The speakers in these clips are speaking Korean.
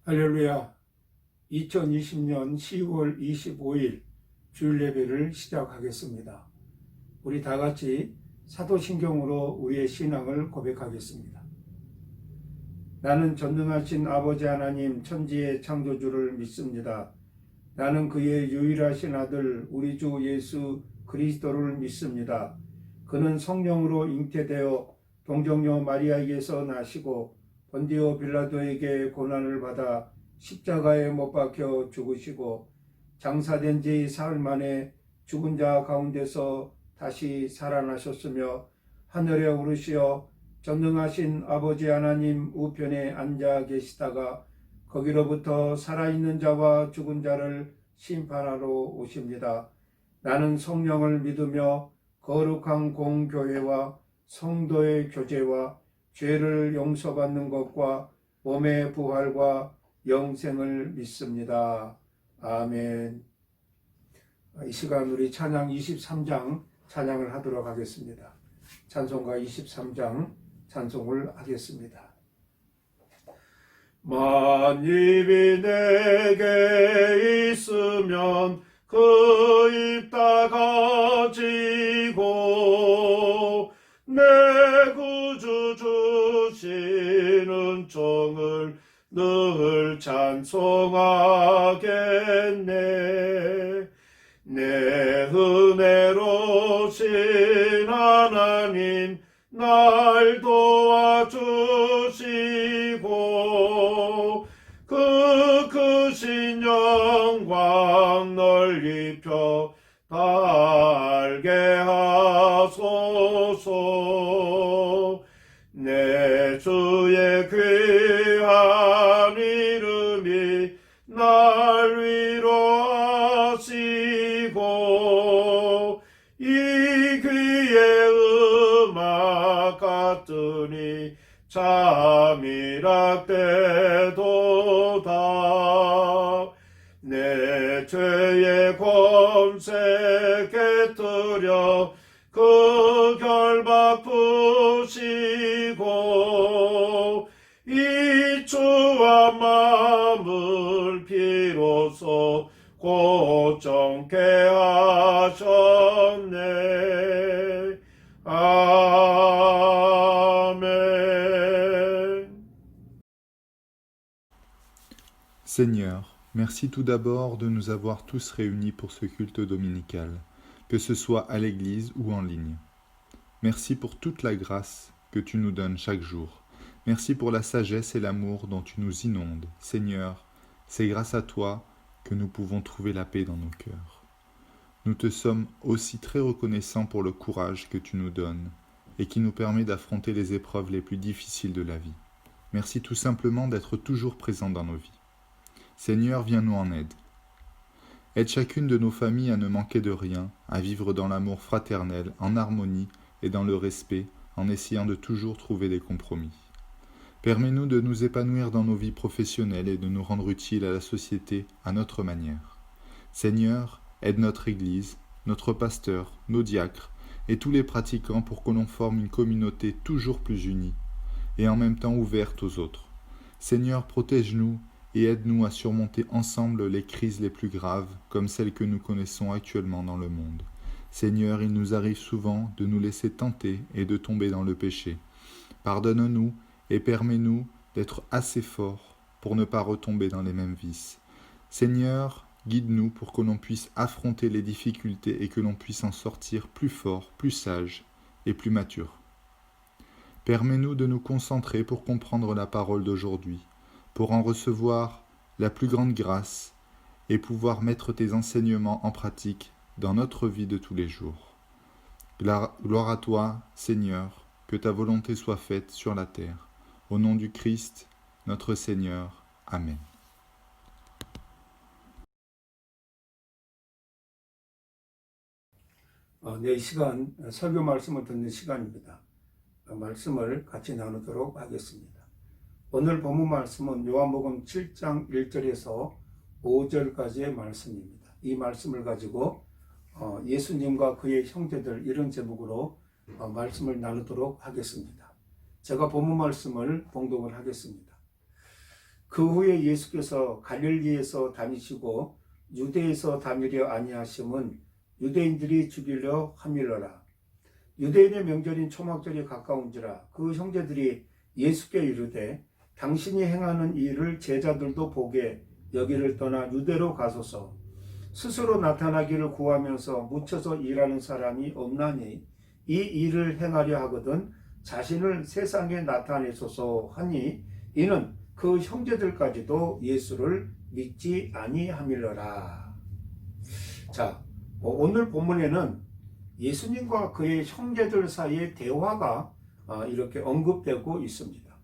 할렐루야. 2020년 10월 25일 주일 예배를 시작하겠습니다. 우리 다 같이 사도신경으로 우리의 신앙을 고백하겠습니다. 나는 전능하신 아버지 하나님 천지의 창조주를 믿습니다. 나는 그의 유일하신 아들 우리 주 예수 그리스도를 믿습니다. 그는 성령으로 잉태되어 동정녀 마리아에게서 나시고 본디오 빌라도에게 고난을 받아 십자가에 못 박혀 죽으시고 장사된 지 사흘 만에 죽은 자 가운데서 다시 살아나셨으며 하늘에 오르시어 전능하신 아버지 하나님 우편에 앉아 계시다가 거기로부터 살아있는 자와 죽은 자를 심판하러 오십니다. 나는 성령을 믿으며 거룩한 공교회와 성도의 교제와 죄를 용서받는 것과 몸의 부활과 영생을 믿습니다. 아멘. 이 시간 우리 찬양 23장 찬양을 하도록 하겠습니다. 찬송가 23장 찬송을 하겠습니다. 만입이 내게 있으면 그 입 다 가지고 내 구주 주시는 종을 늘 찬송하겠네. 내 은혜로신 하나님 날 도와주시고 그 크신 영광 널리 펴 달게 하소서. 내 주의 귀한 이름이 날 위로하시고 이 귀의 음악 같으니 잠이락되도다. 내 죄의 검색 깨뜨려 그 결박 푸시고 이 주와 마음을 비로소 고정케 하셨네. 아멘. Seigneur, merci tout d'abord de nous avoir tous réunis pour ce culte dominical, que ce soit à l'église ou en ligne. Merci pour toute la grâce que tu nous donnes chaque jour. Merci pour la sagesse et l'amour dont tu nous inondes. Seigneur, c'est grâce à toi que nous pouvons trouver la paix dans nos cœurs. Nous te sommes aussi très reconnaissants pour le courage que tu nous donnes et qui nous permet d'affronter les épreuves les plus difficiles de la vie. Merci tout simplement d'être toujours présent dans nos vies. Seigneur, viens-nous en aide. Aide chacune de nos familles à ne manquer de rien, à vivre dans l'amour fraternel, en harmonie et dans le respect, en essayant de toujours trouver des compromis. Permets-nous de nous épanouir dans nos vies professionnelles et de nous rendre utiles à la société à notre manière. Seigneur, aide notre Église, notre pasteur, nos diacres et tous les pratiquants pour que l'on forme une communauté toujours plus unie et en même temps ouverte aux autres. Seigneur, protège-nous et aide-nous à surmonter ensemble les crises les plus graves, comme celles que nous connaissons actuellement dans le monde. Seigneur, il nous arrive souvent de nous laisser tenter et de tomber dans le péché. Pardonne-nous et permets-nous d'être assez forts pour ne pas retomber dans les mêmes vices. Seigneur, guide-nous pour que l'on puisse affronter les difficultés et que l'on puisse en sortir plus fort, plus sage et plus mature. Permets-nous de nous concentrer pour comprendre la parole d'aujourd'hui, pour en recevoir la plus grande grâce et pouvoir mettre tes enseignements en pratique dans notre vie de tous les jours. Gloire à toi, Seigneur, que ta volonté soit faite sur la terre. Au nom du Christ, notre Seigneur. Amen. 이 시간 설교 말씀을 듣는 시간입니다. 말씀을 같이 나누도록 하겠습니다. 오늘 본문 말씀은 요한복음 7장 1절에서 5절까지의 말씀입니다. 이 말씀을 가지고 예수님과 그의 형제들 이런 제목으로 말씀을 나누도록 하겠습니다. 제가 본문 말씀을 봉독을 하겠습니다. 그 후에 예수께서 갈릴리에서 다니시고 유대에서 다니려 아니하심은 유대인들이 죽이려 함이러라. 유대인의 명절인 초막절이 가까운지라 그 형제들이 예수께 이르되 당신이 행하는 이 일을 제자들도 보게 여기를 떠나 유대로 가소서. 스스로 나타나기를 구하면서 묻혀서 일하는 사람이 없나니 이 일을 행하려 하거든 자신을 세상에 나타내소서 하니 이는 그 형제들까지도 예수를 믿지 아니함이러라. 자, 오늘 본문에는 예수님과 그의 형제들 사이의 대화가 이렇게 언급되고 있습니다.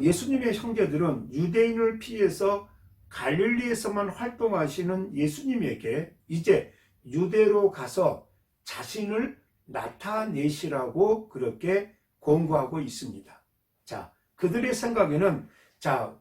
예수님의 형제들은 유대인을 피해서 갈릴리에서만 활동하시는 예수님에게 이제 유대로 가서 자신을 나타내시라고 그렇게 권고하고 있습니다. 자, 그들의 생각에는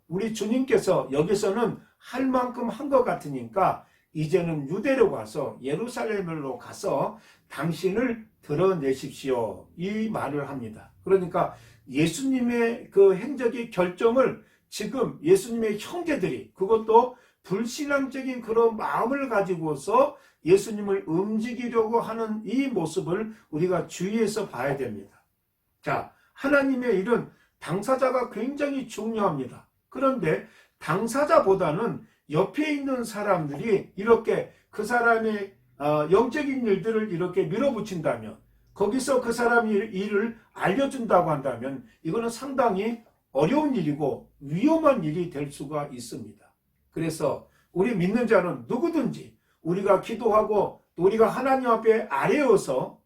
우리 주님께서 여기서는 할 만큼 한 것 같으니까 이제는 유대로 가서 예루살렘으로 가서 당신을 드러내십시오. 이 말을 합니다. 그러니까 예수님의 그 행적의 결정을 지금 예수님의 형제들이 그것도 불신앙적인 그런 마음을 가지고서 예수님을 움직이려고 하는 이 모습을 우리가 주의해서 봐야 됩니다. 자, 하나님의 일은 당사자가 굉장히 중요합니다. 그런데 당사자보다는 옆에 있는 사람들이 이렇게 그 사람의 영적인 일들을 이렇게 밀어붙인다면, 거기서 그 사람이 일을 알려준다고 한다면 이거는 상당히 어려운 일이고 위험한 일이 될 수가 있습니다. 그래서 우리 믿는 자는 누구든지 우리가 기도하고 또 우리가 하나님 앞에 아뢰어서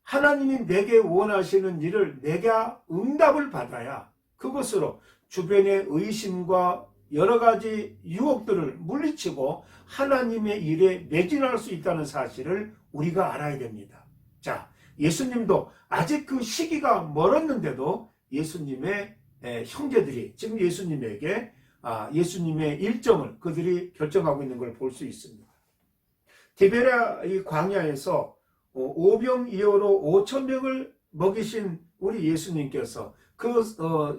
하나님이 내게 원하시는 일을 내가 응답을 받아야 그것으로 주변의 의심과 여러 가지 유혹들을 물리치고 하나님의 일에 매진할 수 있다는 사실을 우리가 알아야 됩니다. 자, 예수님도 아직 그 시기가 멀었는데도 예수님의 형제들이 지금 예수님에게 예수님의 일정을 그들이 결정하고 있는 걸 볼 수 있습니다. 디베랴 이 광야에서 오병이어로 5,000명을 먹이신 우리 예수님께서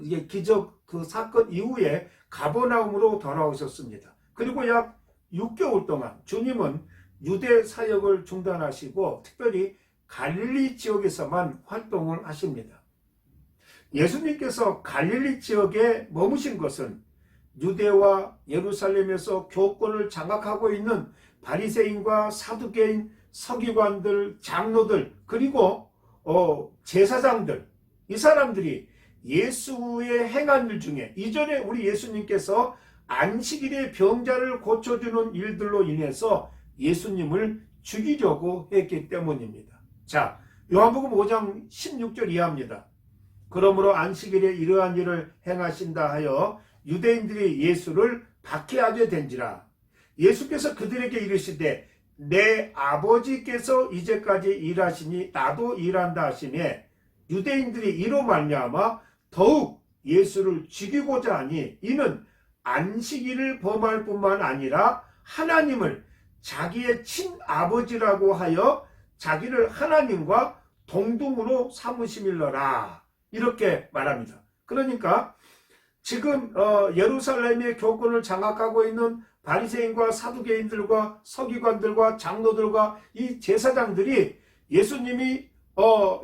이게 기적 그 사건 이후에 가버나움으로 돌아오셨습니다. 그리고 약 6개월 동안 주님은 유대 사역을 중단하시고 특별히 갈릴리 지역에서만 활동을 하십니다. 예수님께서 갈릴리 지역에 머무신 것은 유대와 예루살렘에서 교권을 장악하고 있는 바리새인과 사두개인, 서기관들, 장로들, 그리고 제사장들, 이 사람들이 예수의 행한 일 중에 이전에 우리 예수님께서 안식일에 병자를 고쳐주는 일들로 인해서 예수님을 죽이려고 했기 때문입니다. 자, 요한복음 5장 16절 이하입니다. 그러므로 안식일에 이러한 일을 행하신다 하여 유대인들이 예수를 박해하게 된지라. 예수께서 그들에게 이르시되 내 아버지께서 이제까지 일하시니 나도 일한다 하시매 유대인들이 이로 말미암아 더욱 예수를 죽이고자 하니 이는 안식일을 범할 뿐만 아니라 하나님을 자기의 친아버지라고 하여 자기를 하나님과 동등으로 삼으심일러라. 이렇게 말합니다. 그러니까 지금 예루살렘의 교권을 장악하고 있는 바리새인과 사두개인들과 서기관들과 장로들과 이 제사장들이 예수님이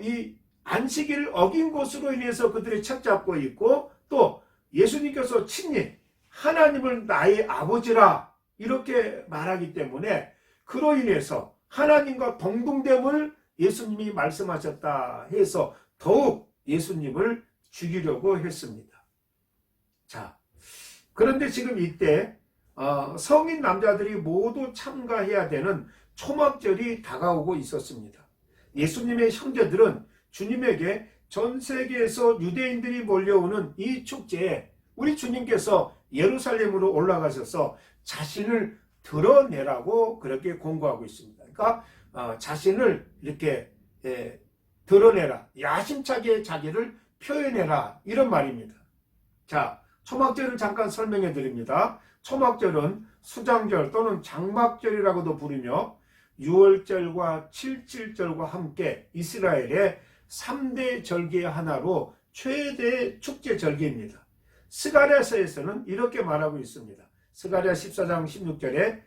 이 안식일을 어긴 것으로 인해서 그들이 책잡고 있고 또 예수님께서 친히 하나님을 나의 아버지라 이렇게 말하기 때문에 그로 인해서 하나님과 동등됨을 예수님이 말씀하셨다 해서 더욱 예수님을 죽이려고 했습니다. 자, 그런데 지금 이때 성인 남자들이 모두 참가해야 되는 초막절이 다가오고 있었습니다. 예수님의 형제들은 주님에게 전 세계에서 유대인들이 몰려오는 이 축제에 우리 주님께서 예루살렘으로 올라가셔서 자신을 드러내라고 그렇게 권고하고 있습니다. 그러니까 자신을 이렇게 드러내라, 야심차게 자기를 표현해라, 이런 말입니다. 자, 초막절을 잠깐 설명해 드립니다. 초막절은 수장절 또는 장막절이라고도 부르며 6월절과 7.7절과 함께 이스라엘의 3대 절기의 하나로 최대 축제 절기입니다. 스가랴서에서는 이렇게 말하고 있습니다. 스가랴 14장 16절에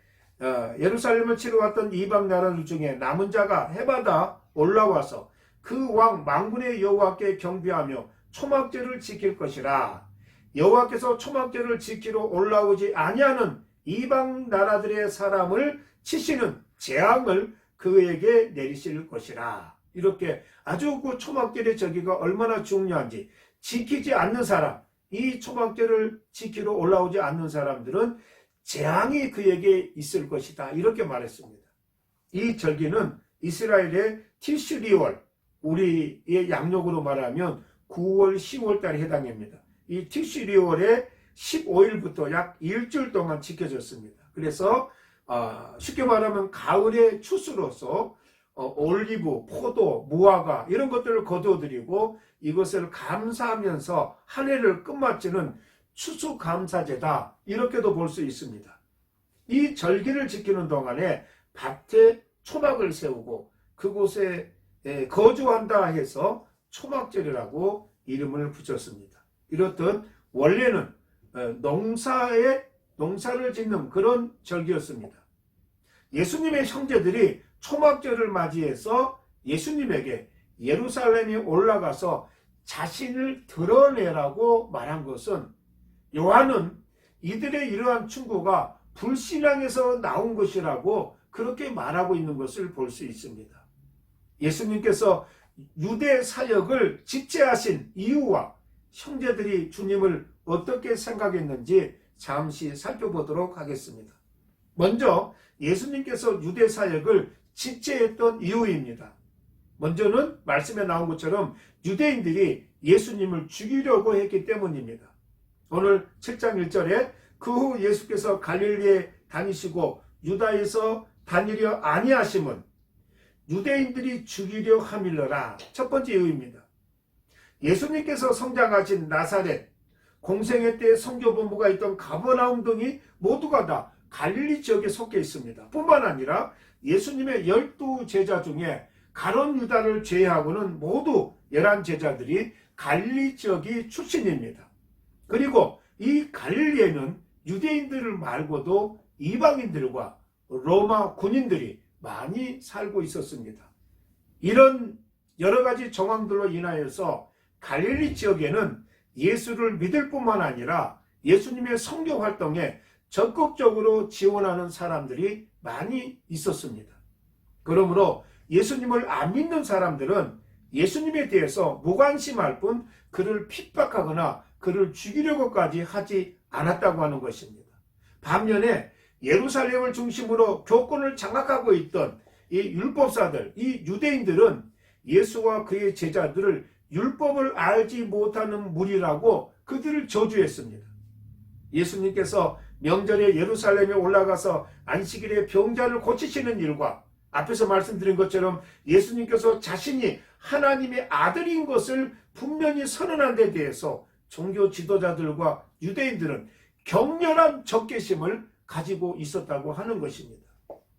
예루살렘을 치러 왔던 이방 나라들 중에 남은 자가 해마다 올라와서 그 왕 만군의 여호와께 경배하며 초막제를 지킬 것이라. 여호와께서 초막제를 지키러 올라오지 아니하는 이방 나라들의 사람을 치시는 재앙을 그에게 내리실 것이라. 이렇게 아주 그 초막절의 절기가 얼마나 중요한지, 지키지 않는 사람, 이 초막절을 지키러 올라오지 않는 사람들은 재앙이 그에게 있을 것이다. 이렇게 말했습니다. 이 절기는 이스라엘의 티슈리월, 우리의 양력으로 말하면 9월, 10월 달에 해당합니다. 이 티슈리월의 15일부터 약 일주일 동안 지켜졌습니다. 그래서 쉽게 말하면 가을의 추수로서 올리브, 포도, 무화과 이런 것들을 거두어드리고 이것을 감사하면서 한 해를 끝마치는 추수감사제다, 이렇게도 볼 수 있습니다. 이 절기를 지키는 동안에 밭에 초막을 세우고 그곳에 거주한다 해서 초막절이라고 이름을 붙였습니다. 이렇듯 원래는 농사를 짓는 그런 절기였습니다. 예수님의 형제들이 초막절을 맞이해서 예수님에게 예루살렘에 올라가서 자신을 드러내라고 말한 것은, 요한은 이들의 이러한 충고가 불신앙에서 나온 것이라고 그렇게 말하고 있는 것을 볼 수 있습니다. 예수님께서 유대 사역을 집재하신 이유와 형제들이 주님을 어떻게 생각했는지 잠시 살펴보도록 하겠습니다. 먼저 예수님께서 유대 사역을 집재했던 이유입니다. 먼저는 말씀에 나온 것처럼 유대인들이 예수님을 죽이려고 했기 때문입니다. 오늘 7장 1절에 그 후 예수께서 갈릴리에 다니시고 유다에서 다니려 아니하심은 유대인들이 죽이려 함일러라. 첫 번째 이유입니다. 예수님께서 성장하신 나사렛, 공생애 때 선교본부가 있던 가버나움 등이 모두가 다 갈릴리 지역에 속해 있습니다. 뿐만 아니라 예수님의 12제자 중에 가론 유다를 제외하고는 모두 11제자들이 갈릴리 지역이 출신입니다. 그리고 이 갈릴리에는 유대인들을 말고도 이방인들과 로마 군인들이 많이 살고 있었습니다. 이런 여러 가지 정황들로 인하여서 갈릴리 지역에는 예수를 믿을 뿐만 아니라 예수님의 선교 활동에 적극적으로 지원하는 사람들이 많이 있었습니다. 그러므로 예수님을 안 믿는 사람들은 예수님에 대해서 무관심할 뿐 그를 핍박하거나 그를 죽이려고까지 하지 않았다고 하는 것입니다. 반면에 예루살렘을 중심으로 교권을 장악하고 있던 이 율법사들, 이 유대인들은 예수와 그의 제자들을 율법을 알지 못하는 무리라고 그들을 저주했습니다. 예수님께서 명절에 예루살렘에 올라가서 안식일에 병자를 고치시는 일과 앞에서 말씀드린 것처럼 예수님께서 자신이 하나님의 아들인 것을 분명히 선언한 데 대해서 종교 지도자들과 유대인들은 격렬한 적개심을 가지고 있었다고 하는 것입니다.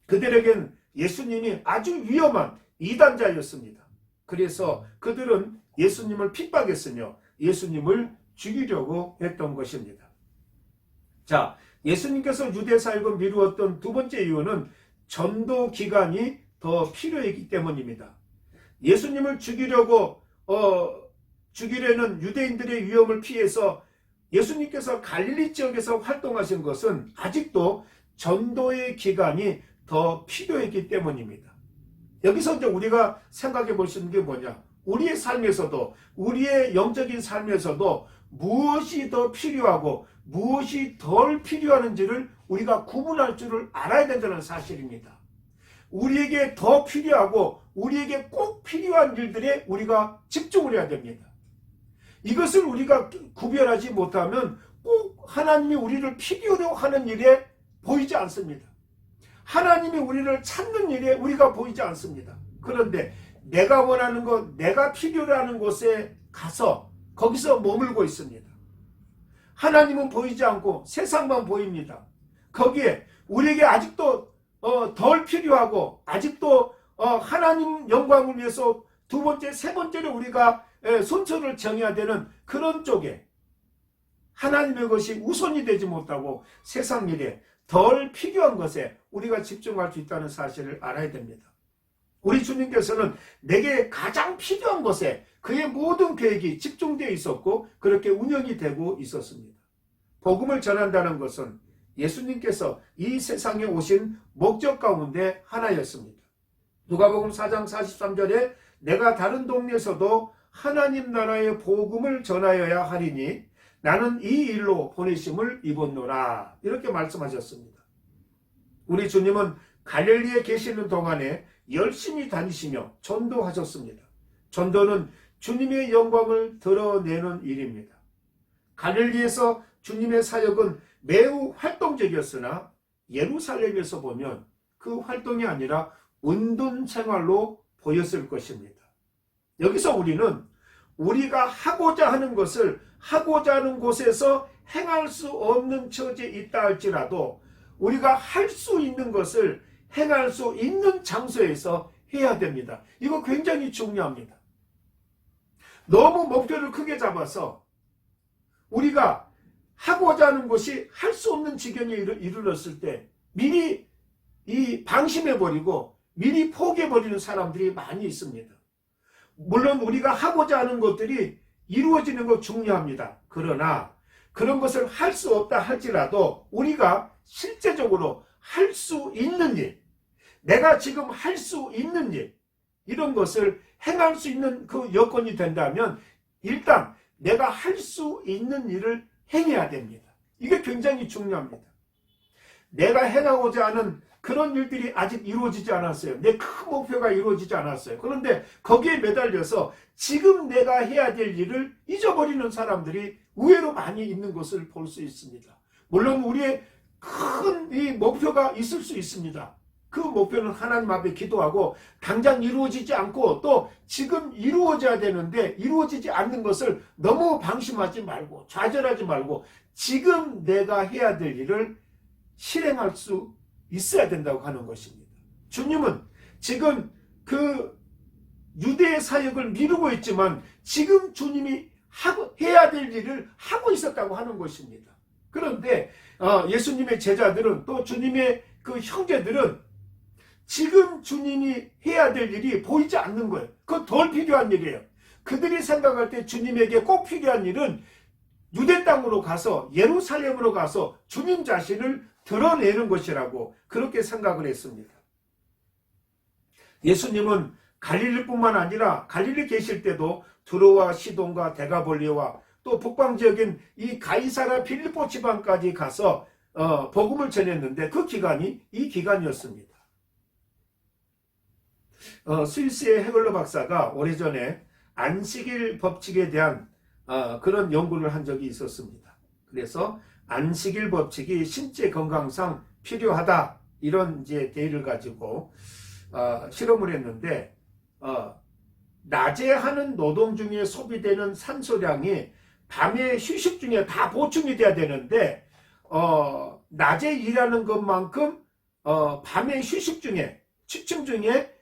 그들에겐 예수님이 아주 위험한 이단자였습니다. 그래서 그들은 예수님을 핍박했으며 예수님을 죽이려고 했던 것입니다. 자, 예수님께서 유대 사역을 미루었던 두 번째 이유는 전도 기간이 더 필요했기 때문입니다. 예수님을 죽이려는 유대인들의 위험을 피해서 예수님께서 갈릴리 지역에서 활동하신 것은 아직도 전도의 기간이 더 필요했기 때문입니다. 여기서 이제 우리가 생각해 볼 수 있는 게 뭐냐? 우리의 삶에서도, 우리의 영적인 삶에서도 무엇이 더 필요하고 무엇이 덜 필요한지를 우리가 구분할 줄을 알아야 된다는 사실입니다. 우리에게 더 필요하고 우리에게 꼭 필요한 일들에 우리가 집중을 해야 됩니다. 이것을 우리가 구별하지 못하면 꼭 하나님이 우리를 필요로 하는 일에 보이지 않습니다. 하나님이 우리를 찾는 일에 우리가 보이지 않습니다. 그런데 내가 원하는 것, 내가 필요로 하는 곳에 가서 거기서 머물고 있습니다. 하나님은 보이지 않고 세상만 보입니다. 거기에 우리에게 아직도 덜 필요하고 아직도 하나님 영광을 위해서 두 번째, 세 번째로 우리가 순서를 정해야 되는 그런 쪽에 하나님의 것이 우선이 되지 못하고 세상 일에 덜 필요한 것에 우리가 집중할 수 있다는 사실을 알아야 됩니다. 우리 주님께서는 내게 가장 필요한 것에 그의 모든 계획이 집중되어 있었고 그렇게 운영이 되고 있었습니다. 복음을 전한다는 것은 예수님께서 이 세상에 오신 목적 가운데 하나였습니다. 누가복음 4장 43절에 내가 다른 동네에서도 하나님 나라의 복음을 전하여야 하리니 나는 이 일로 보내심을 입었노라, 이렇게 말씀하셨습니다. 우리 주님은 갈릴리에 계시는 동안에 열심히 다니시며 전도하셨습니다. 전도는 주님의 영광을 드러내는 일입니다. 갈릴리에서 주님의 사역은 매우 활동적이었으나 예루살렘에서 보면 그 활동이 아니라 은둔 생활로 보였을 것입니다. 여기서 우리는 우리가 하고자 하는 것을 하고자 하는 곳에서 행할 수 없는 처지에 있다 할지라도 우리가 할 수 있는 것을 행할 수 있는 장소에서 해야 됩니다. 이거 굉장히 중요합니다. 너무 목표를 크게 잡아서 우리가 하고자 하는 것이 할 수 없는 지경에 이르렀을 때 미리 방심해버리고 미리 포기해버리는 사람들이 많이 있습니다. 물론 우리가 하고자 하는 것들이 이루어지는 것 중요합니다. 그러나 그런 것을 할 수 없다 할지라도 우리가 실제적으로 할 수 있는 일, 내가 지금 할 수 있는 일, 이런 것을 행할 수 있는 그 여건이 된다면 일단 내가 할 수 있는 일을 행해야 됩니다. 이게 굉장히 중요합니다. 내가 행하고자 하는 그런 일들이 아직 이루어지지 않았어요. 내 큰 목표가 이루어지지 않았어요. 그런데 거기에 매달려서 지금 내가 해야 될 일을 잊어버리는 사람들이 의외로 많이 있는 것을 볼 수 있습니다. 물론 우리의 큰 이 목표가 있을 수 있습니다. 그 목표는 하나님 앞에 기도하고 당장 이루어지지 않고 또 지금 이루어져야 되는데 이루어지지 않는 것을 너무 방심하지 말고 좌절하지 말고 지금 내가 해야 될 일을 실행할 수 있어야 된다고 하는 것입니다. 주님은 지금 그 유대의 사역을 미루고 있지만 지금 주님이 해야 될 일을 하고 있었다고 하는 것입니다. 그런데 예수님의 제자들은 또 주님의 그 형제들은 지금 주님이 해야 될 일이 보이지 않는 거예요. 그건 덜 필요한 일이에요. 그들이 생각할 때 주님에게 꼭 필요한 일은 유대 땅으로 가서 예루살렘으로 가서 주님 자신을 드러내는 것이라고 그렇게 생각을 했습니다. 예수님은 갈릴리뿐만 아니라 갈릴리 계실 때도 두로와 시돈과 데가볼리와 또 북방 지역인 이 가이사라 빌립보 지방까지 가서 복음을 전했는데 그 기간이 이 기간이었습니다. 스위스의 헤글러 박사가 오래전에 안식일 법칙에 대한 그런 연구를 한 적이 있었습니다. 그래서 안식일 법칙이 신체 건강상 필요하다, 이런 이제 대의를 가지고 실험을 했는데 낮에 하는 노동 중에 소비되는 산소량이 밤에 휴식 중에 다 보충이 돼야 되는데 낮에 일하는 것만큼 밤에 휴식 중에 취침 중에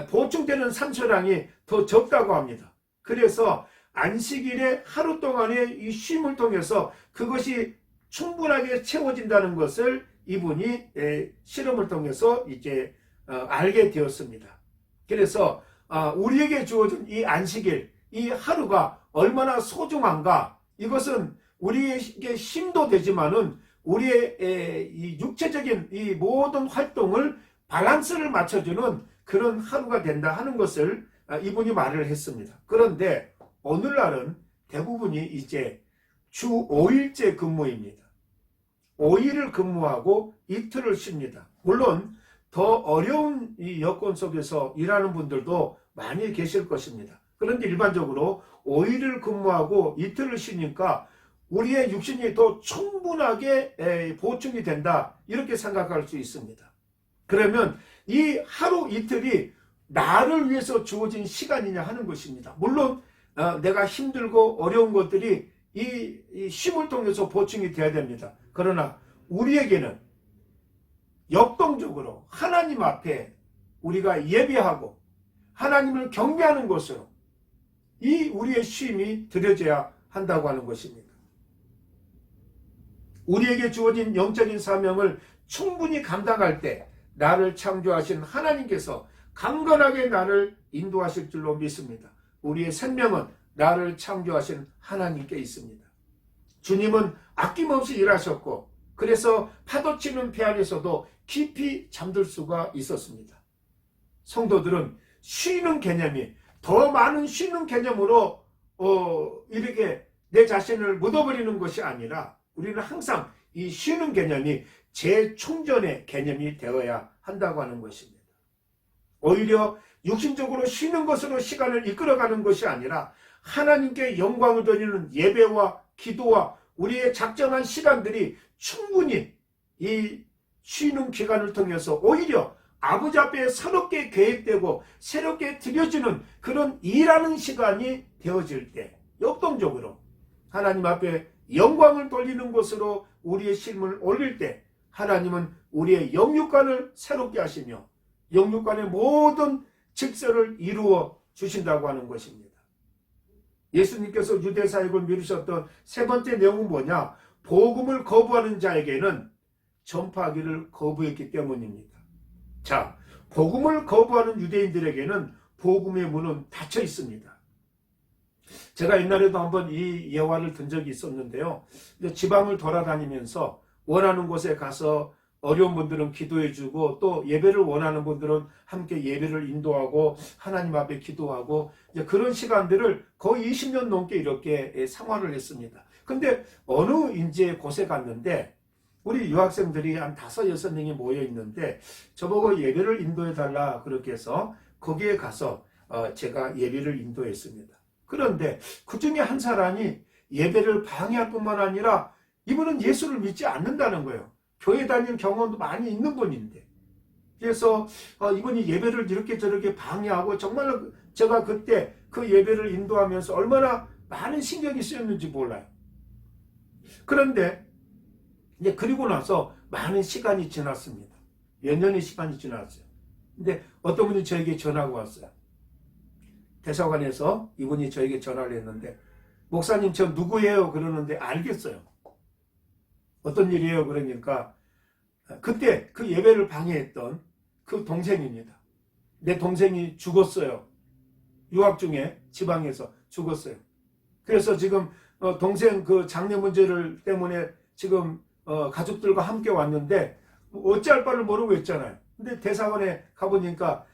보충되는 산소량이 더 적다고 합니다. 그래서 안식일에 하루 동안의 이 쉼을 통해서 그것이 충분하게 채워진다는 것을 이분이 실험을 통해서 이제 알게 되었습니다. 그래서 우리에게 주어진 이 안식일, 이 하루가 얼마나 소중한가, 이것은 우리에게 힘도 되지만은 우리의 이 육체적인 이 모든 활동을 밸런스를 맞춰주는 그런 하루가 된다 하는 것을 이분이 말을 했습니다. 그런데 오늘날은 대부분이 이제 주 5일제 근무입니다. 5일을 근무하고 이틀을 쉽니다. 물론 더 어려운 이 여건 속에서 일하는 분들도 많이 계실 것입니다. 그런데 일반적으로 5일을 근무하고 이틀을 쉬니까 우리의 육신이 더 충분하게 보충이 된다, 이렇게 생각할 수 있습니다. 그러면 이 하루 이틀이 나를 위해서 주어진 시간이냐 하는 것입니다. 물론 내가 힘들고 어려운 것들이 이 쉼을 통해서 보충이 돼야 됩니다. 그러나 우리에게는 역동적으로 하나님 앞에 우리가 예배하고 하나님을 경배하는 것으로 이 우리의 쉼이 드려져야 한다고 하는 것입니다. 우리에게 주어진 영적인 사명을 충분히 감당할 때 나를 창조하신 하나님께서 강건하게 나를 인도하실 줄로 믿습니다. 우리의 생명은 나를 창조하신 하나님께 있습니다. 주님은 아낌없이 일하셨고 그래서 파도치는 배 안에서도 깊이 잠들 수가 있었습니다. 성도들은 쉬는 개념이 더 많은 쉬는 개념으로 이렇게 내 자신을 묻어버리는 것이 아니라 우리는 항상 이 쉬는 개념이 재충전의 개념이 되어야 한다고 하는 것입니다. 오히려 육신적으로 쉬는 것으로 시간을 이끌어가는 것이 아니라 하나님께 영광을 돌리는 예배와 기도와 우리의 작정한 시간들이 충분히 이 쉬는 기간을 통해서 오히려 아버지 앞에 새롭게 계획되고 새롭게 드려지는 그런 일하는 시간이 되어질 때 역동적으로 하나님 앞에 영광을 돌리는 것으로 우리의 심을 올릴 때 하나님은 우리의 영육간을 새롭게 하시며 영육간의 모든 직설을 이루어 주신다고 하는 것입니다. 예수님께서 유대 사역을 미루셨던 세 번째 내용은 뭐냐? 복음을 거부하는 자에게는 전파하기를 거부했기 때문입니다. 자, 복음을 거부하는 유대인들에게는 복음의 문은 닫혀 있습니다. 제가 옛날에도 한번 이 예화를 든 적이 있었는데요. 지방을 돌아다니면서 원하는 곳에 가서 어려운 분들은 기도해주고 또 예배를 원하는 분들은 함께 예배를 인도하고 하나님 앞에 기도하고 그런 시간들을 거의 20년 넘게 이렇게 생활을 했습니다. 근데 어느 이제 곳에 갔는데 우리 유학생들이 한 5, 6명이 모여 있는데 저보고 예배를 인도해달라 그렇게 해서 거기에 가서 제가 예배를 인도했습니다. 그런데 그 중에 한 사람이 예배를 방해할 뿐만 아니라 이분은 예수를 믿지 않는다는 거예요. 교회 다니는 경험도 많이 있는 분인데. 그래서 이분이 예배를 이렇게 저렇게 방해하고 정말로 제가 그때 그 예배를 인도하면서 얼마나 많은 신경이 쓰였는지 몰라요. 그런데 이제 그리고 나서 많은 시간이 지났습니다. 몇 년의 시간이 지났어요. 근데 어떤 분이 저에게 전화가 왔어요. 대사관에서 이분이 저에게 전화를 했는데 목사님 저 누구예요? 그러는데 알겠어요. 어떤 일이에요? 그러니까 그때 그 예배를 방해했던 그 동생입니다. 내 동생이 죽었어요. 유학 중에 지방에서 죽었어요. 그래서 지금 동생 그 장례 문제를 때문에 지금 가족들과 함께 왔는데 어찌할 바를 모르고 있잖아요. 근데 대사관에 가보니까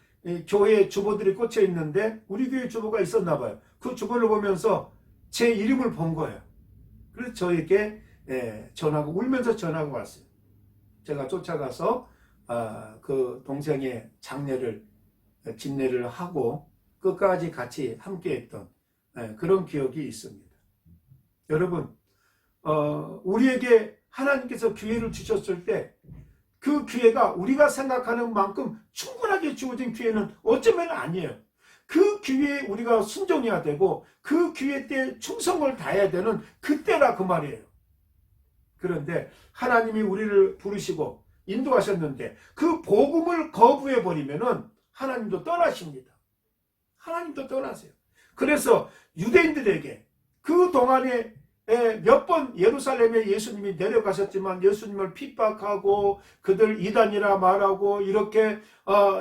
교회 주보들이 꽂혀 있는데 우리 교회 주보가 있었나 봐요. 그 주보를 보면서 제 이름을 본 거예요. 그래서 저에게 전화가 울면서 전화가 왔어요. 제가 쫓아가서 그 동생의 장례를 진례를 하고 끝까지 같이 함께했던 그런 기억이 있습니다. 여러분 우리에게 하나님께서 기회를 주셨을 때 그 기회가 우리가 생각하는 만큼 충분하게 주어진 기회는 어쩌면 아니에요. 그 기회에 우리가 순종해야 되고 그 기회 때 충성을 다해야 되는 그때라 그 말이에요. 그런데 하나님이 우리를 부르시고 인도하셨는데 그 복음을 거부해버리면은 하나님도 떠나십니다. 하나님도 떠나세요. 그래서 유대인들에게 그 동안에 몇 번 예루살렘에 예수님이 내려가셨지만 예수님을 핍박하고 그들 이단이라 말하고 이렇게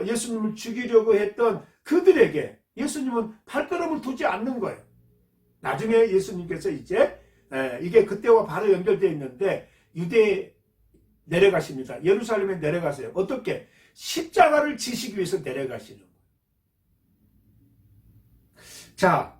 예수님을 죽이려고 했던 그들에게 예수님은 발걸음을 두지 않는 거예요. 나중에 예수님께서 이제 이게 그때와 바로 연결되어 있는데 유대에 내려가십니다. 예루살렘에 내려가세요. 어떻게? 십자가를 지시기 위해서 내려가시는 거예요. 자,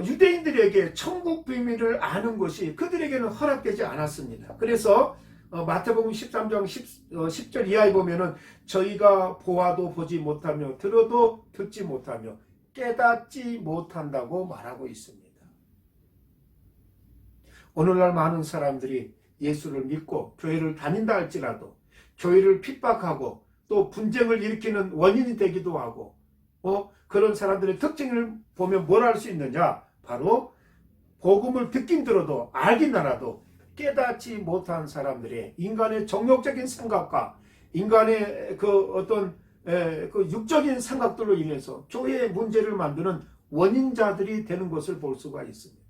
유대인들에게 천국 비밀을 아는 것이 그들에게는 허락되지 않았습니다. 그래서 마태복음 13장 10절 이하에 보면은 저희가 보아도 보지 못하며 들어도 듣지 못하며 깨닫지 못한다고 말하고 있습니다. 오늘날 많은 사람들이 예수를 믿고 교회를 다닌다 할지라도 교회를 핍박하고 또 분쟁을 일으키는 원인이 되기도 하고 그런 사람들의 특징을 보면 뭘 알 수 있느냐? 바로 복음을 듣긴 들어도 알긴 알아도 깨닫지 못한 사람들의 인간의 정욕적인 생각과 인간의 그 어떤 그 육적인 생각들로 인해서 교회의 문제를 만드는 원인자들이 되는 것을 볼 수가 있습니다.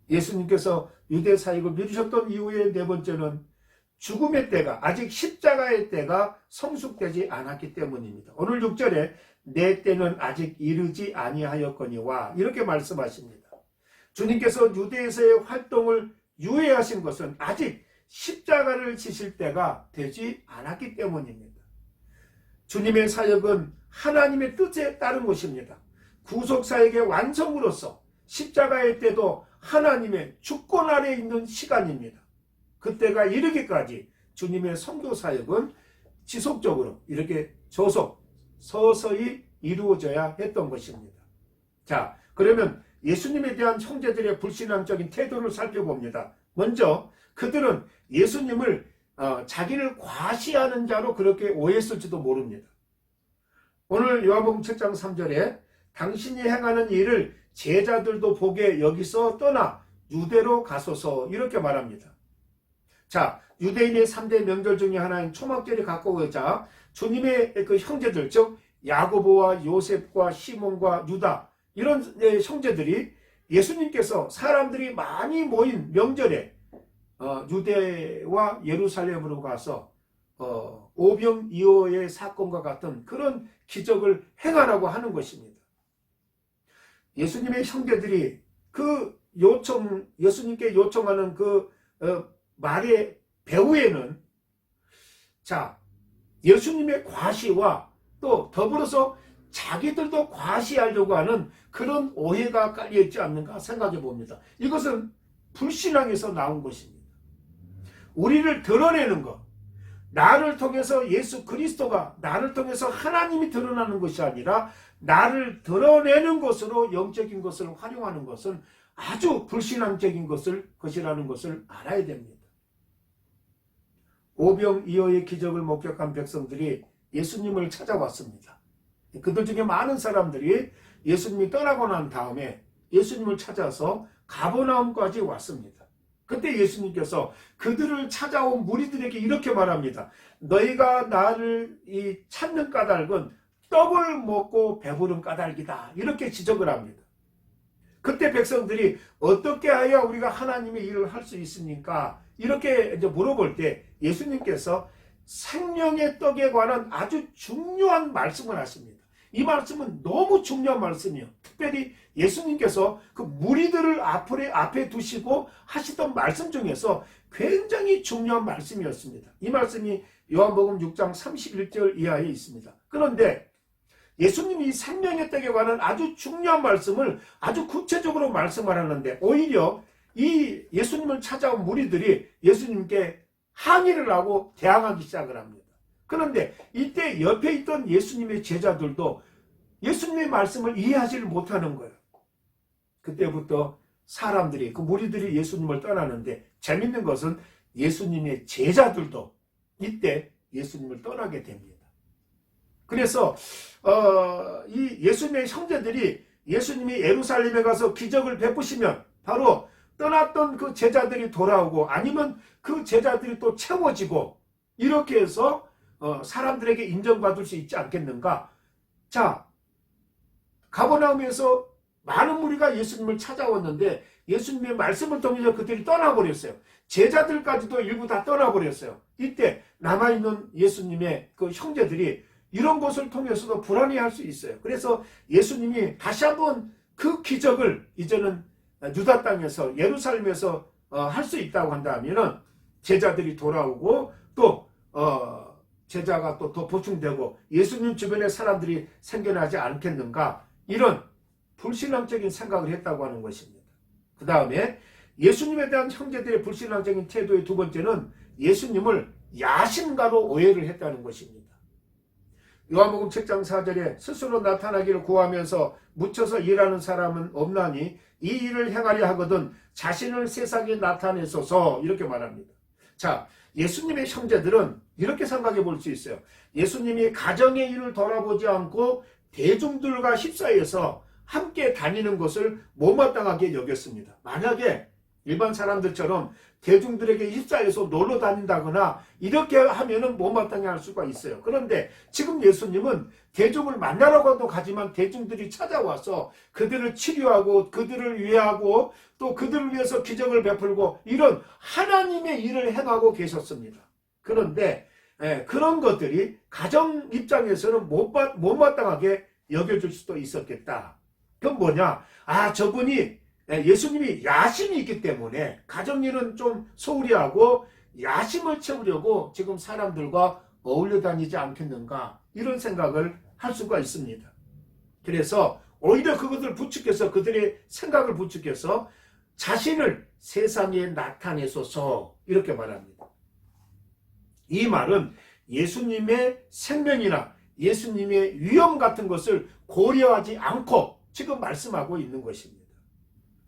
예수님께서 유대 사역을 미루셨던 이후에 네 번째는 죽음의 때가, 아직 십자가의 때가 성숙되지 않았기 때문입니다. 오늘 6절에 내 때는 아직 이르지 아니하였거니와 이렇게 말씀하십니다. 주님께서 유대에서의 활동을 유예하신 것은 아직 십자가를 지실 때가 되지 않았기 때문입니다. 주님의 사역은 하나님의 뜻에 따른 것입니다. 구속사역의 완성으로서 십자가의 때도 하나님의 주권 아래에 있는 시간입니다. 그때가 이르기까지 주님의 선교 사역은 지속적으로 이렇게 서서히 이루어져야 했던 것입니다. 자, 그러면 예수님에 대한 형제들의 불신앙적인 태도를 살펴봅니다. 먼저 그들은 예수님을 자기를 과시하는 자로 그렇게 오해했을지도 모릅니다. 오늘 요한복음 7장 3절에 당신이 행하는 일을 제자들도 보게 여기서 떠나 유대로 가소서 이렇게 말합니다. 자, 유대인의 3대 명절 중에 하나인 초막절이 가까워자 주님의 그 형제들, 즉 야고보와 요셉과 시몬과 유다 이런 형제들이 예수님께서 사람들이 많이 모인 명절에 유대와 예루살렘으로 가서 오병이어의 사건과 같은 그런 기적을 행하라고 하는 것입니다. 예수님의 형제들이 그 예수님께 요청하는 그 말의 배후에는 예수님의 과시와 또 더불어서 자기들도 과시하려고 하는 그런 오해가 깔려있지 않는가 생각해 봅니다. 이것은 불신앙에서 나온 것입니다. 우리를 드러내는 것, 나를 통해서 예수 그리스도가, 나를 통해서 하나님이 드러나는 것이 아니라 나를 드러내는 것으로 영적인 것을 활용하는 것은 아주 불신앙적인 것이라는 것을 알아야 됩니다. 오병이어의 기적을 목격한 백성들이 예수님을 찾아왔습니다. 그들 중에 많은 사람들이 예수님이 떠나고 난 다음에 예수님을 찾아서 가버나움까지 왔습니다. 그때 예수님께서 그들을 찾아온 무리들에게 이렇게 말합니다. 너희가 나를 찾는 까닭은 떡을 먹고 배부른 까닭이다. 이렇게 지적을 합니다. 그때 백성들이 어떻게 해야 우리가 하나님의 일을 할 수 있습니까? 이렇게 이제 물어볼 때 예수님께서 생명의 떡에 관한 아주 중요한 말씀을 하십니다. 이 말씀은 너무 중요한 말씀이에요. 특별히 예수님께서 그 무리들을 앞에 두시고 하시던 말씀 중에서 굉장히 중요한 말씀이었습니다. 이 말씀이 요한복음 6장 31절 이하에 있습니다. 그런데 예수님이 생명의 떡에 관한 아주 중요한 말씀을 아주 구체적으로 말씀하셨는데 오히려 이 예수님을 찾아온 무리들이 예수님께 항의를 하고 대항하기 시작을 합니다. 그런데 이때 옆에 있던 예수님의 제자들도 예수님의 말씀을 이해하지를 못하는 거예요. 그때부터 사람들이, 그 무리들이 예수님을 떠나는데 재밌는 것은 예수님의 제자들도 이때 예수님을 떠나게 됩니다. 그래서 이 예수님의 형제들이 예수님이 예루살렘에 가서 기적을 베푸시면 바로 떠났던 그 제자들이 돌아오고 아니면 그 제자들이 또 채워지고 이렇게 해서 사람들에게 인정받을 수 있지 않겠는가? 자, 가버나움에서 많은 무리가 예수님을 찾아왔는데 예수님의 말씀을 통해서 그들이 떠나버렸어요. 제자들까지도 일부 다 떠나버렸어요. 이때 남아있는 예수님의 그 형제들이 이런 것을 통해서도 불안해할 수 있어요. 그래서 예수님이 다시 한번 그 기적을 이제는 유다 땅에서 예루살렘에서 할 수 있다고 한다면 제자들이 돌아오고 또 제자가 또 더 보충되고 예수님 주변에 사람들이 생겨나지 않겠는가, 이런 불신앙적인 생각을 했다고 하는 것입니다. 그 다음에 예수님에 대한 형제들의 불신앙적인 태도의 두 번째는 예수님을 야심가로 오해를 했다는 것입니다. 요한복음 7장 4절에 스스로 나타나기를 구하면서 묻혀서 일하는 사람은 없나니 이 일을 행하려 하거든 자신을 세상에 나타내소서, 이렇게 말합니다. 자, 예수님의 형제들은 이렇게 생각해 볼 수 있어요. 예수님이 가정의 일을 돌아보지 않고 대중들과 휩싸여서 함께 다니는 것을 못마땅하게 여겼습니다. 만약에 일반 사람들처럼 대중들에게 휩싸여서 놀러 다닌다거나 이렇게 하면은 못마땅해 할 수가 있어요. 그런데 지금 예수님은 대중을 만나러가도 가지만 대중들이 찾아와서 그들을 치료하고 그들을 위하고 또 그들을 위해서 기적을 베풀고 이런 하나님의 일을 행하고 계셨습니다. 그런데 그런 것들이 가정 입장에서는 못마땅하게 여겨질 수도 있었겠다. 그건 뭐냐? 저분이 예수님이 야심이 있기 때문에 가정일은 좀 소홀히 하고 야심을 채우려고 지금 사람들과 어울려 다니지 않겠는가 이런 생각을 할 수가 있습니다. 그래서 오히려 그것을 부추겨서 그들의 생각을 부추겨서 자신을 세상에 나타내소서 이렇게 말합니다. 이 말은 예수님의 생명이나 예수님의 위험 같은 것을 고려하지 않고 지금 말씀하고 있는 것입니다.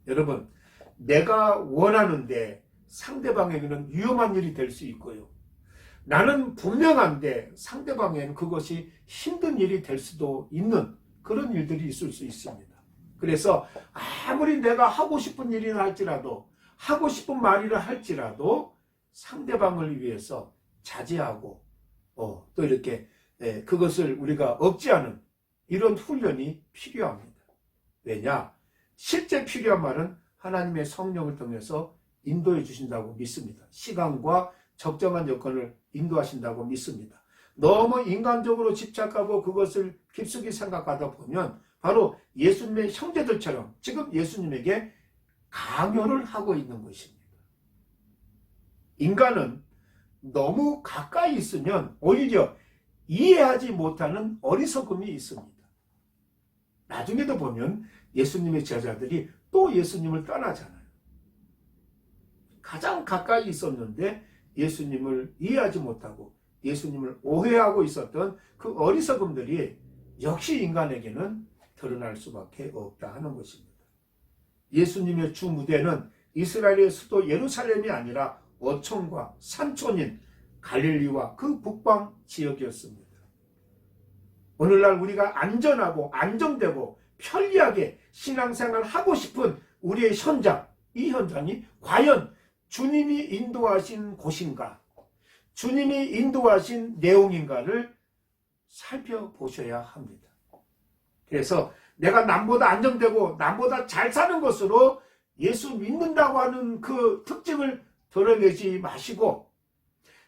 여러분, 내가 원하는데 상대방에게는 위험한 일이 될 수 있고요. 나는 분명한데 상대방에게는 그것이 힘든 일이 될 수도 있는 그런 일들이 있을 수 있습니다. 그래서 아무리 내가 하고 싶은 일이라 할지라도 하고 싶은 말이라 할지라도 상대방을 위해서 자제하고 또 이렇게 그것을 우리가 억제하는 이런 훈련이 필요합니다. 왜냐? 실제 필요한 말은 하나님의 성령을 통해서 인도해 주신다고 믿습니다. 시간과 적정한 여건을 인도하신다고 믿습니다. 너무 인간적으로 집착하고 그것을 깊숙이 생각하다 보면 바로 예수님의 형제들처럼 지금 예수님에게 강요를 하고 있는 것입니다. 인간은 너무 가까이 있으면 오히려 이해하지 못하는 어리석음이 있습니다. 나중에도 보면 예수님의 제자들이 또 예수님을 떠나잖아요. 가장 가까이 있었는데 예수님을 이해하지 못하고 예수님을 오해하고 있었던 그 어리석음들이 역시 인간에게는 드러날 수밖에 없다 하는 것입니다. 예수님의 주 무대는 이스라엘의 수도 예루살렘이 아니라 어촌과 산촌인 갈릴리와 그 북방 지역이었습니다. 오늘날 우리가 안전하고 안정되고 편리하게 신앙생활을 하고 싶은 우리의 현장, 이 현장이 과연 주님이 인도하신 곳인가, 주님이 인도하신 내용인가를 살펴보셔야 합니다. 그래서 내가 남보다 안정되고 남보다 잘 사는 것으로 예수 믿는다고 하는 그 특징을 드러내지 마시고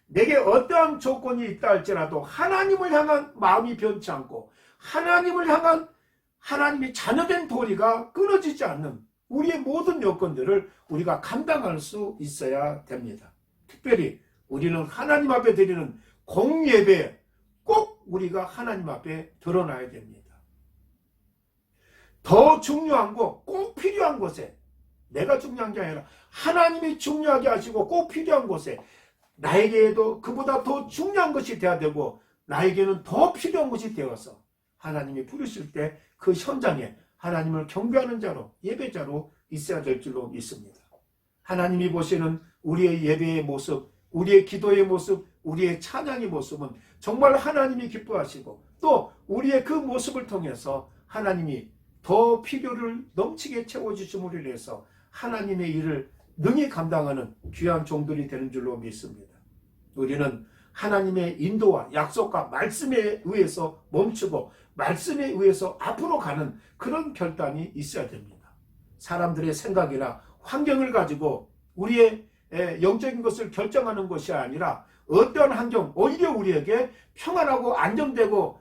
내게 어떠한 조건이 있다 할지라도 하나님을 향한 마음이 변치 않고 하나님을 향한 하나님의 자녀된 도리가 끊어지지 않는 우리의 모든 여건들을 우리가 감당할 수 있어야 됩니다. 특별히 우리는 하나님 앞에 드리는 공예배에 꼭 우리가 하나님 앞에 드러나야 됩니다. 더 중요한 거, 꼭 필요한 곳에, 내가 중요한 게 아니라 하나님이 중요하게 하시고 꼭 필요한 곳에 나에게도 그보다 더 중요한 것이 되어야 되고 나에게는 더 필요한 것이 되어서 하나님이 부르실 때 그 현장에 하나님을 경배하는 자로, 예배자로 있어야 될 줄로 믿습니다. 하나님이 보시는 우리의 예배의 모습, 우리의 기도의 모습, 우리의 찬양의 모습은 정말 하나님이 기뻐하시고 또 우리의 그 모습을 통해서 하나님이 더 필요를 넘치게 채워주심을 위해서 하나님의 일을 능히 감당하는 귀한 종들이 되는 줄로 믿습니다. 우리는 하나님의 인도와 약속과 말씀에 의해서 멈추고 말씀에 의해서 앞으로 가는 그런 결단이 있어야 됩니다. 사람들의 생각이나 환경을 가지고 우리의 영적인 것을 결정하는 것이 아니라 어떤 환경, 오히려 우리에게 평안하고 안정되고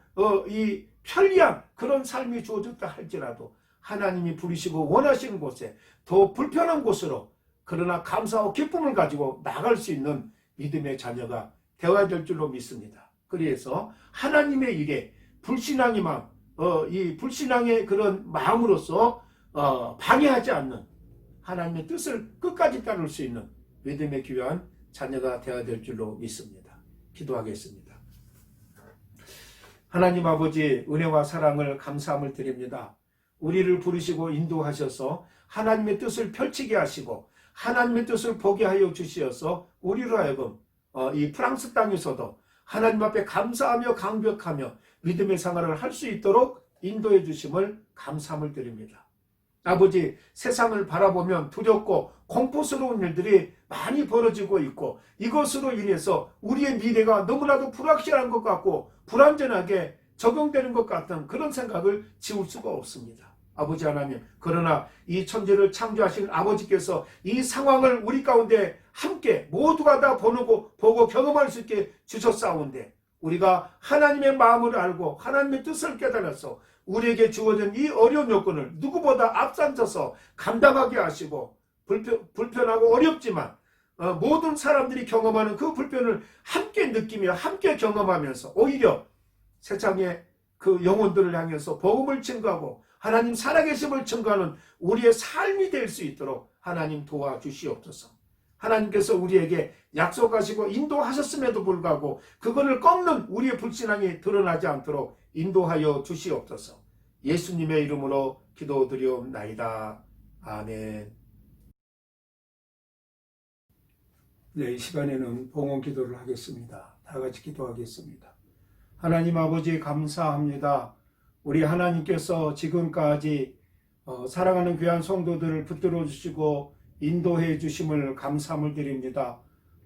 이 편리한 그런 삶이 주어졌다 할지라도 하나님이 부르시고 원하시는 곳에 더 불편한 곳으로 그러나 감사와 기쁨을 가지고 나갈 수 있는 믿음의 자녀가 되어야 될 줄로 믿습니다. 그래서 하나님의 일에 불신앙의 이 불신앙의 그런 마음으로서 방해하지 않는 하나님의 뜻을 끝까지 따를 수 있는 믿음의 귀한 자녀가 되어야 될 줄로 믿습니다. 기도하겠습니다. 하나님 아버지, 은혜와 사랑을 감사함을 드립니다. 우리를 부르시고 인도하셔서 하나님의 뜻을 펼치게 하시고 하나님의 뜻을 보게 하여 주시어서 우리로 하여금 이 프랑스 땅에서도 하나님 앞에 감사하며 강벽하며 믿음의 생활을 할 수 있도록 인도해 주심을 감사함을 드립니다. 아버지, 세상을 바라보면 두렵고 공포스러운 일들이 많이 벌어지고 있고, 이것으로 인해서 우리의 미래가 너무나도 불확실한 것 같고 불안전하게 적용되는 것 같은 그런 생각을 지울 수가 없습니다. 아버지 하나님, 그러나 이 천지를 창조하신 아버지께서 이 상황을 우리 가운데 함께 모두가 다 보고 경험할 수 있게 주셨사온데, 우리가 하나님의 마음을 알고 하나님의 뜻을 깨달아서 우리에게 주어진 이 어려운 여건을 누구보다 앞장서서 감당하게 하시고, 불편하고 어렵지만 모든 사람들이 경험하는 그 불편을 함께 느끼며 함께 경험하면서 오히려 세상의 그 영혼들을 향해서 복음을 증거하고 하나님 살아계심을 증거하는 우리의 삶이 될 수 있도록 하나님 도와주시옵소서. 하나님께서 우리에게 약속하시고 인도하셨음에도 불구하고 그거를 꺾는 우리의 불신앙이 드러나지 않도록 인도하여 주시옵소서. 예수님의 이름으로 기도드리옵나이다. 아멘. 네, 이 시간에는 봉헌 기도를 하겠습니다. 다 같이 기도하겠습니다. 하나님 아버지, 감사합니다. 우리 하나님께서 지금까지 사랑하는 귀한 성도들을 붙들어 주시고 인도해 주심을 감사함을 드립니다.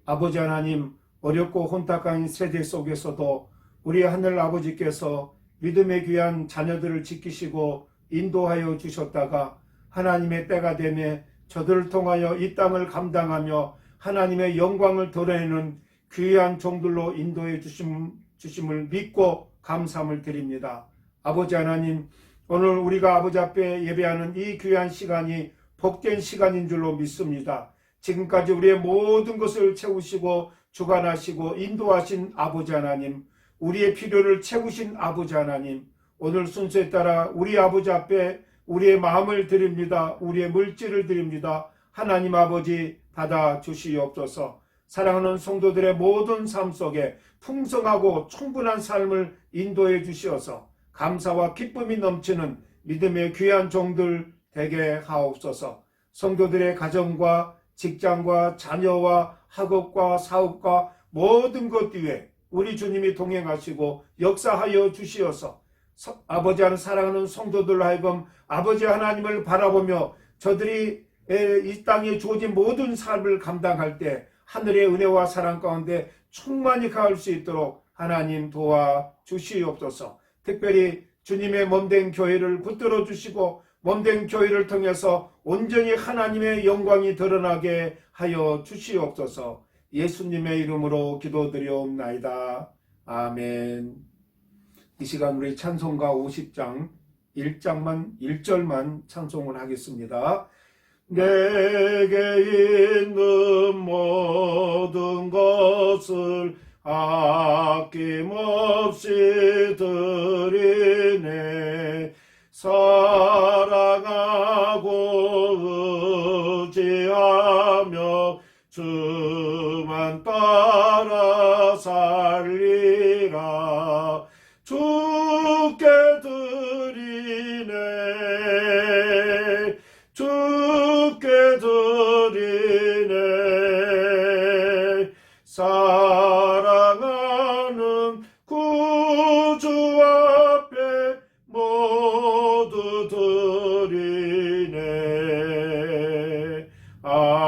아버지 하나님, 어렵고 혼탁한 세대 속에서도 우리 하늘 아버지께서 믿음의 귀한 자녀들을 지키시고 인도하여 주셨다가 하나님의 때가 되매 저들을 통하여 이 땅을 감당하며 하나님의 영광을 드러내는 귀한 종들로 인도해 주심을 믿고 감사함을 드립니다. 아버지 하나님, 오늘 우리가 아버지 앞에 예배하는 이 귀한 시간이 복된 시간인 줄로 믿습니다. 지금까지 우리의 모든 것을 채우시고 주관하시고 인도하신 아버지 하나님, 우리의 필요를 채우신 아버지 하나님, 오늘 순서에 따라 우리 아버지 앞에 우리의 마음을 드립니다. 우리의 물질을 드립니다. 하나님 아버지, 받아 주시옵소서. 사랑하는 성도들의 모든 삶 속에 풍성하고 충분한 삶을 인도해 주시어서 감사와 기쁨이 넘치는 믿음의 귀한 종들 되게 하옵소서. 성도들의 가정과 직장과 자녀와 학업과 사업과 모든 것 위에 우리 주님이 동행하시고 역사하여 주시어서 아버지 하나님, 사랑하는 성도들로 하여금 아버지 하나님을 바라보며 저들이 이 땅에 주어진 모든 삶을 감당할 때 하늘의 은혜와 사랑 가운데 충만히 가할 수 있도록 하나님 도와주시옵소서. 특별히 주님의 몸된 교회를 붙들어 주시고 몸된 교회를 통해서 온전히 하나님의 영광이 드러나게 하여 주시옵소서. 예수님의 이름으로 기도드리옵나이다. 아멘. 이 시간 우리 찬송가 50장 1절만 찬송을 하겠습니다. 내게 있는 모든 것을 아낌없이 드리네. 사랑하고 의지하며 주만 따라 살리라. 주께 드리네. 주께 드리네. 사랑하는 구주 앞에 모두 드리네. 아멘.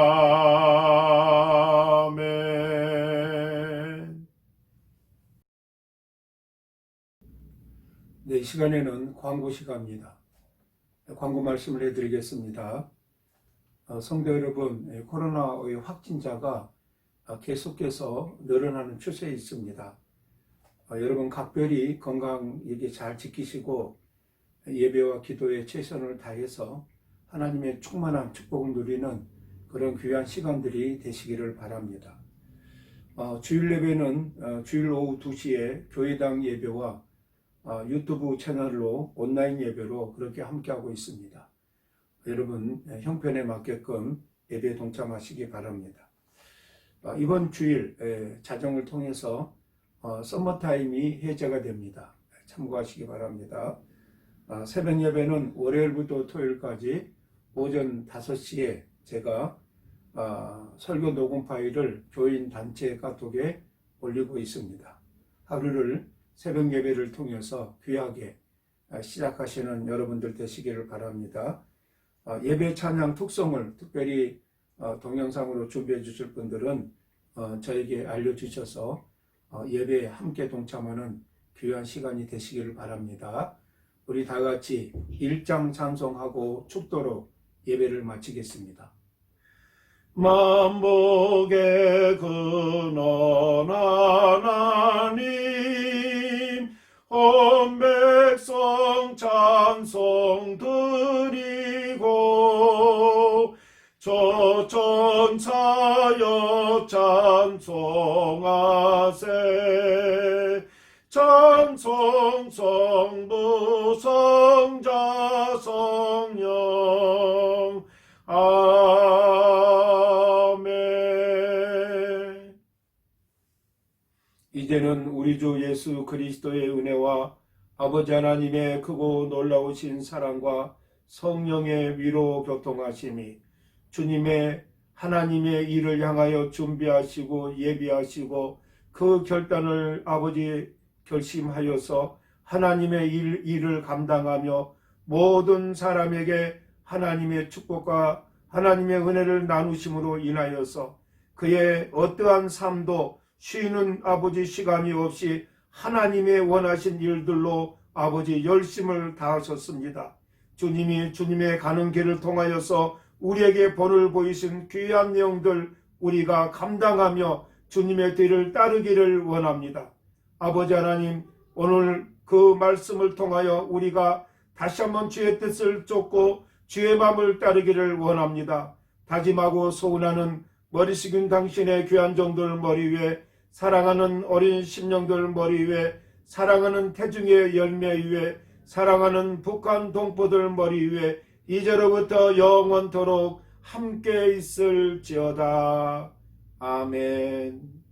네, 이 시간에는 광고 시간입니다. 광고 말씀을 해드리겠습니다. 성도 여러분, 코로나의 확진자가 계속해서 늘어나는 추세에 있습니다. 여러분 각별히 건강 잘 지키시고 예배와 기도에 최선을 다해서 하나님의 충만한 축복을 누리는 그런 귀한 시간들이 되시기를 바랍니다. 주일 예배는 주일 오후 2시에 교회당 예배와 유튜브 채널로 온라인 예배로 그렇게 함께하고 있습니다. 여러분 형편에 맞게끔 예배에 동참하시기 바랍니다. 이번 주일 자정을 통해서 썸머타임이 해제가 됩니다. 참고하시기 바랍니다. 새벽 예배는 월요일부터 토요일까지 오전 5시에 제가 설교 녹음 파일을 교인 단체 카톡에 올리고 있습니다. 하루를 새벽 예배를 통해서 귀하게 시작하시는 여러분들 되시기를 바랍니다. 예배 찬양 특성을 특별히 동영상으로 준비해 주실 분들은 저에게 알려주셔서 예배에 함께 동참하는 귀한 시간이 되시기를 바랍니다. 우리 다 같이 일장 찬송하고 축도로 예배를 마치겠습니다. 만복의 근원 하나님, 온 백성 찬송 드리고 저 천사여 찬송하세. 찬송 성부 성자 성령 아멘. 이제는 우리 주 예수 그리스도의 은혜와 아버지 하나님의 크고 놀라우신 사랑과 성령의 위로 교통하심이 주님의 하나님의 일을 향하여 준비하시고 예비하시고 그 결단을 아버지 결심하여서 하나님의 일을 감당하며 모든 사람에게 하나님의 축복과 하나님의 은혜를 나누심으로 인하여서 그의 어떠한 삶도 쉬는 아버지 시간이 없이 하나님의 원하신 일들로 아버지 열심을 다하셨습니다. 주님이 주님의 가는 길을 통하여서 우리에게 본을 보이신 귀한 내용들 우리가 감당하며 주님의 뒤를 따르기를 원합니다. 아버지 하나님, 오늘 그 말씀을 통하여 우리가 다시 한번 주의 뜻을 쫓고 주의 마음을 따르기를 원합니다. 다짐하고 소원하는 머리 숙인 당신의 귀한 종들 머리 위에, 사랑하는 어린 심령들 머리 위에, 사랑하는 태중의 열매 위에, 사랑하는 북한 동포들 머리 위에 이제로부터 영원토록 함께 있을지어다. 아멘.